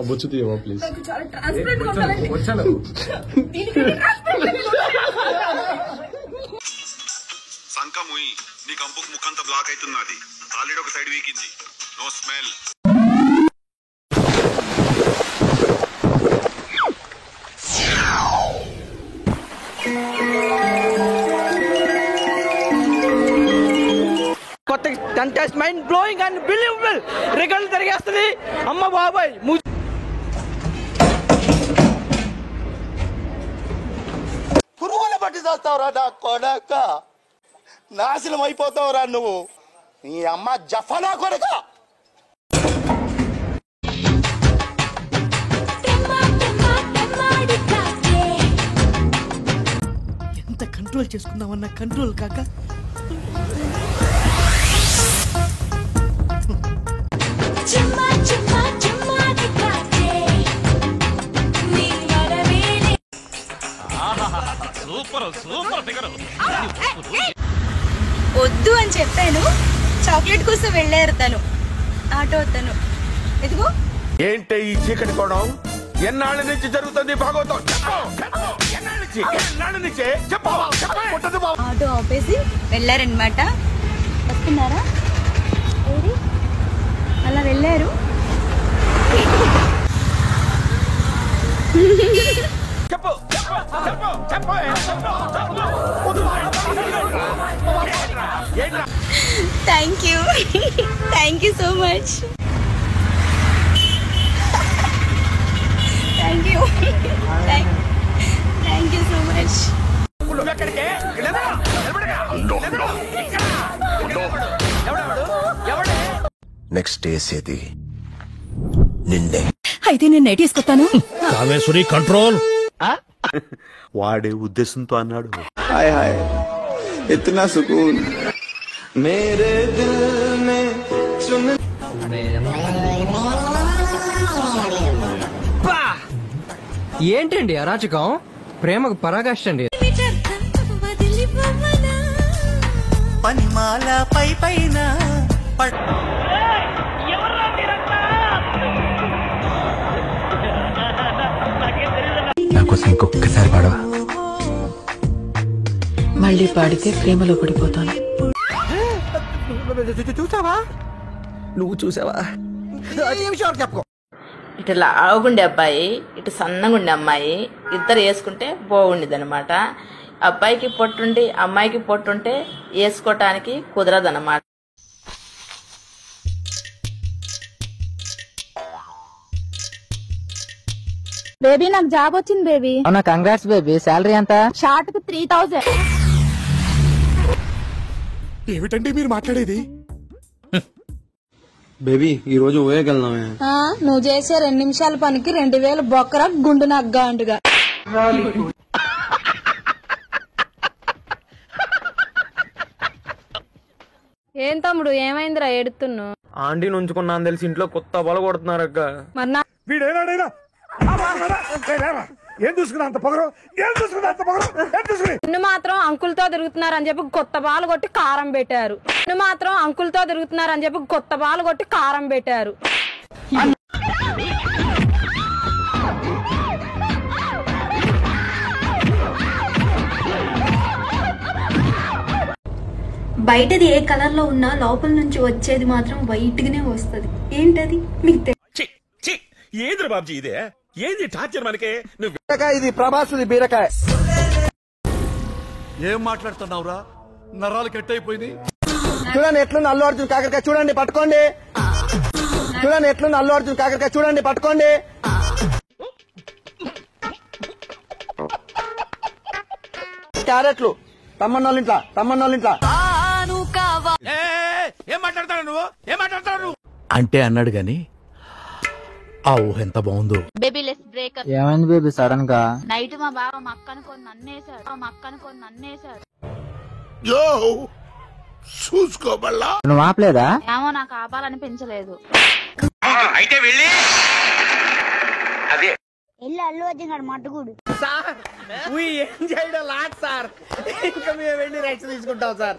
బొచ్చు తీయవా ప్లీజ్. సంకముయి నీ కంపుకు ముఖంతా బ్లాక్ అవుతున్నది. ఆల్రెడీ ఒక సైడ్ వీకింది. No smell. కొత్త contest mind blowing and believable రికార్డులు తిరిగేస్తుంది. అమ్మ బాబాయ్ పురుగుల పట్టి చేస్తావురా నా కొడక, నాశనం అయిపోతావురా నువ్వు. నీ అమ్మ జఫనా కొడక. ఎంత కంట్రోల్ చేసుకుందామన్నా కంట్రోల్ కాక వద్దు అని చెప్పాను. చాక్లెట్ కోసం వెళ్ళారు తను, ఆటో తను. ఎదుగో ఏంటి ఈ చీకటి కోవడం? ఎన్నాళ్ళ నుంచి జరుగుతుంది భాగవతం? ఆటో ఆపేసి వెళ్ళారనమాట. వస్తున్నారా? ఏది అలా వెళ్ళారు. Thank you, thank you so much. Thank you, thank you so much. Next వేసేది నిన్నే. అయితే నేను నైట్ తీసుకొస్తాను. కామేశ్వరి కంట్రోల్. వాడే ఉద్దేశంతో అన్నాడు. हाय हाय इतना सुकून मेरे दिल में सुन. ఏంటండి అరాచకం? ప్రేమకు పరాకాష్ఠండి. పనిమాల పై పైన నాకోసం ఇంకొకసారి పాడవా? మళ్ళీ పాడితే ప్రేమలో పడిపోతాను. చూసావా? నువ్వు చూసావా? చెప్పు. ఇటు లావుగుండే అబ్బాయి, ఇటు సన్నగుండే అమ్మాయి ఇద్దరు వేసుకుంటే బాగుండేది అనమాట. అబ్బాయికి పొట్టుండి అమ్మాయికి పొట్టుంటే వేసుకోవటానికి కుదరదు అనమాట. బేబీ నాకు జాబ్ వచ్చింది బేబీ. అవునా? Congrats baby. శాలరీ ఎంత? షార్ట్ కు 3000. ఏమిటండి మీరు మాట్లాడేది? బేబీ ఈ రోజు ఊయగలమే. నువ్వు చేసే 2 నిమిషాల పనికి 2000 బొక్కర గుండు నగ్గా అంటుగా. ఏం తమ్ముడు ఏమైందిరా ఏడుతున్నావు? ఆంటీని ఉంచుకున్నాను తెలిసి ఇంట్లో కొత్త బల కొడుతున్నారు అక్క. మరి వీడేనాడైనా ఏం చూసుకున్నా అంత పొగరు? ఏం చూసుకున్నా అంత పొగరు? ఏం చూసుకుని నిన్ను మాత్రం అంకుల్తో తిరుగుతున్నారని చెప్పి కొత్త బాలు కొట్టి కారం పెట్టారు. నిన్ను మాత్రం అంకుల్తో తిరుగుతున్నారని చెప్పి కొత్త బాలు కొట్టి కారం పెట్టారు. బయటది ఏ కలర్ లో ఉన్నా లోపల నుంచి వచ్చేది మాత్రం వైట్ గానే వస్తుంది. ఏంటది మీకు ఏది బాబ్జీ ఇదే? ఏంది టార్చర్ మనకే? ఇది ప్రభాస్ బీరకాయ. ఏం మాట్లాడుతున్నావురా? నరాలు కట్ అయిపోయింది. చూడండి ఎట్లుంది అల్లు అర్జున్ కాకరకాయ. చూడండి పట్టుకోండి. చూడండి ఎట్లుంది అల్లు అర్జున్ కాకరకాయ. చూడండి పట్టుకోండి. క్యారెట్లు తమ్మన్నోళ్ళ ఇంట్లో. ఏం మాట్లాడతాడు నువ్వు? ఏం మాట్లాడతాడు నువ్వు? అంటే అన్నాడు గాని ఆ ఊహ ఎంత బాగుందో. Baby let's break up. ఏమైంది బేబీ సడన్ గా? నైట్ మా బావ మా అక్కను కొన్ని నన్నేసాడు. యో చూసుకోబల్లా. నువ్వు ఆపలేదా? ఏమో నాకు ఆపాలనిపించలేదు. అయితే వెళ్ళి అదే అల్లు అర్జున్ గారు మట్టుకుడు. సార్ ఏం చేయడం లాట్ సార్. ఇంకా మేము వెళ్ళి రైట్స్ తీసుకుంటాం సార్.